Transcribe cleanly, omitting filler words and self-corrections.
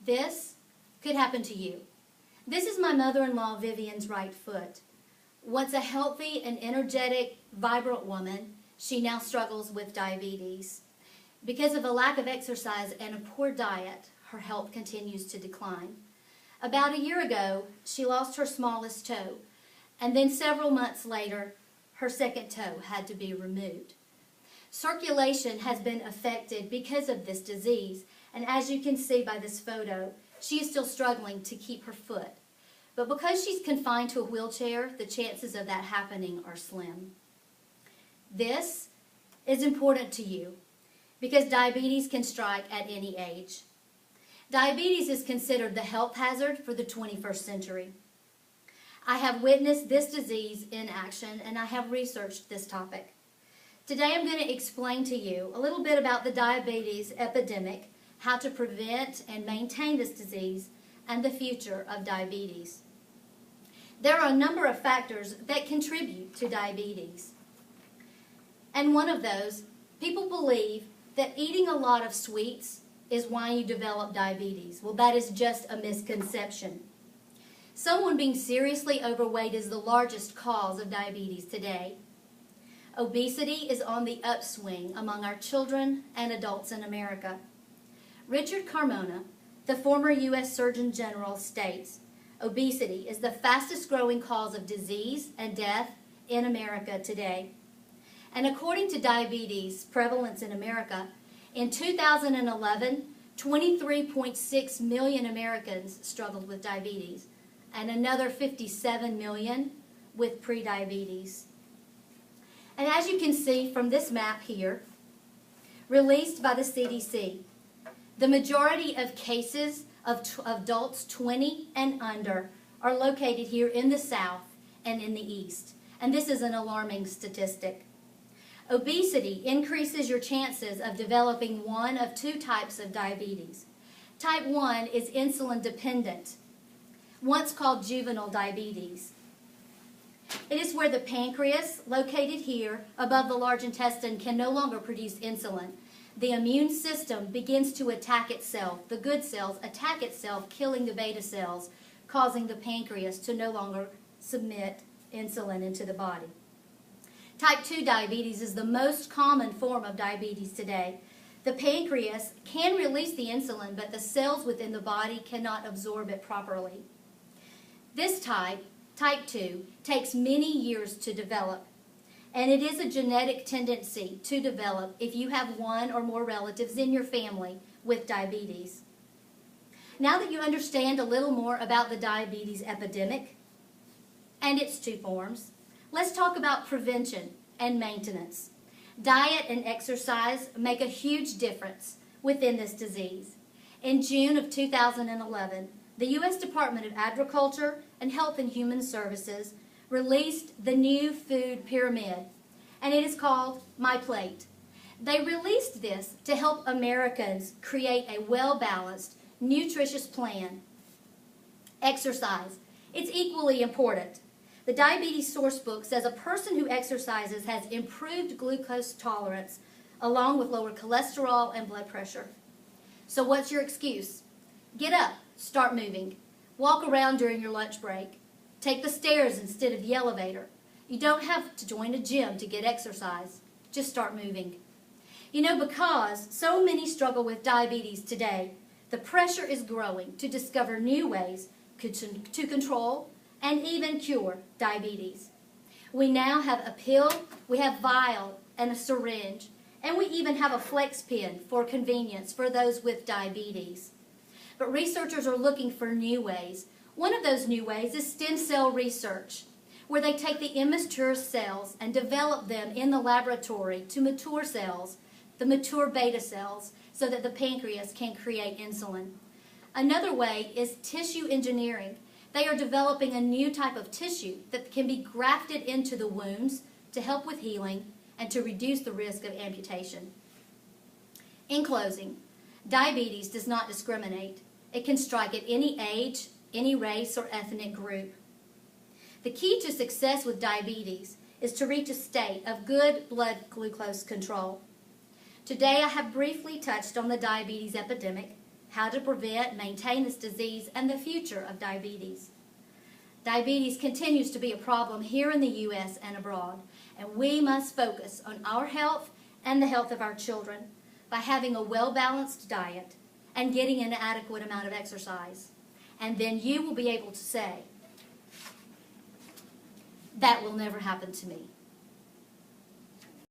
This could happen to you. This is my mother-in-law Vivian's right foot. Once a healthy and energetic, vibrant woman, she now struggles with diabetes. Because of a lack of exercise and a poor diet, her health continues to decline. About a year ago, she lost her smallest toe, and then several months later, her second toe had to be removed. Circulation has been affected because of this disease, and as you can see by this photo, she is still struggling to keep her foot. But because she's confined to a wheelchair, the chances of that happening are slim. This is important to you because diabetes can strike at any age. Diabetes is considered the health hazard for the 21st century. I have witnessed this disease in action, and I have researched this topic. Today I'm going to explain to you a little bit about the diabetes epidemic, how to prevent and maintain this disease, and the future of diabetes. There are a number of factors that contribute to diabetes. And one of those, people believe that eating a lot of sweets is why you develop diabetes. Well, that is just a misconception. Someone being seriously overweight is the largest cause of diabetes today. Obesity is on the upswing among our children and adults in America. Richard Carmona, the former U.S. Surgeon General, states, obesity is the fastest growing cause of disease and death in America today. And according to diabetes prevalence in America, in 2011, 23.6 million Americans struggled with diabetes, and another 57 million with prediabetes. And as you can see from this map here, released by the CDC, the majority of cases of adults 20 and under are located here in the South and in the East. And this is an alarming statistic. Obesity increases your chances of developing one of two types of diabetes. Type 1 is insulin dependent, once called juvenile diabetes. It is where the pancreas, located here above the large intestine, can no longer produce insulin. The immune system begins to attack itself. The good cells attack itself, killing the beta cells, causing the pancreas to no longer submit insulin into the body. Type 2 diabetes is the most common form of diabetes today. The pancreas can release the insulin, but the cells within the body cannot absorb it properly. This type 2, takes many years to develop, and it is a genetic tendency to develop if you have one or more relatives in your family with diabetes. Now that you understand a little more about the diabetes epidemic and its two forms, let's talk about prevention and maintenance. Diet and exercise make a huge difference within this disease. In June of 2011, the U.S. Department of Agriculture and Health and Human Services released the new food pyramid, and it is called My Plate. They released this to help Americans create a well-balanced, nutritious plan. Exercise. It's equally important. The Diabetes Sourcebook says a person who exercises has improved glucose tolerance along with lower cholesterol and blood pressure. So what's your excuse? Get up, start moving. Walk around during your lunch break. Take the stairs instead of the elevator. You don't have to join a gym to get exercise. Just start moving. You know, because so many struggle with diabetes today, the pressure is growing to discover new ways to control and even cure diabetes. We now have a pill, we have vial and a syringe, and we even have a flex pen for convenience for those with diabetes. But researchers are looking for new ways. One of those new ways is stem cell research, where they take the immature cells and develop them in the laboratory to mature cells, the mature beta cells, so that the pancreas can create insulin. Another way is tissue engineering. They are developing a new type of tissue that can be grafted into the wounds to help with healing and to reduce the risk of amputation. In closing, diabetes does not discriminate. It can strike at any age, any race, or ethnic group. The key to success with diabetes is to reach a state of good blood glucose control. Today I have briefly touched on the diabetes epidemic how to prevent, maintain this disease, and the future of diabetes. Diabetes continues to be a problem here in the U.S. and abroad, and we must focus on our health and the health of our children by having a well-balanced diet and getting an adequate amount of exercise. And then you will be able to say, that will never happen to me.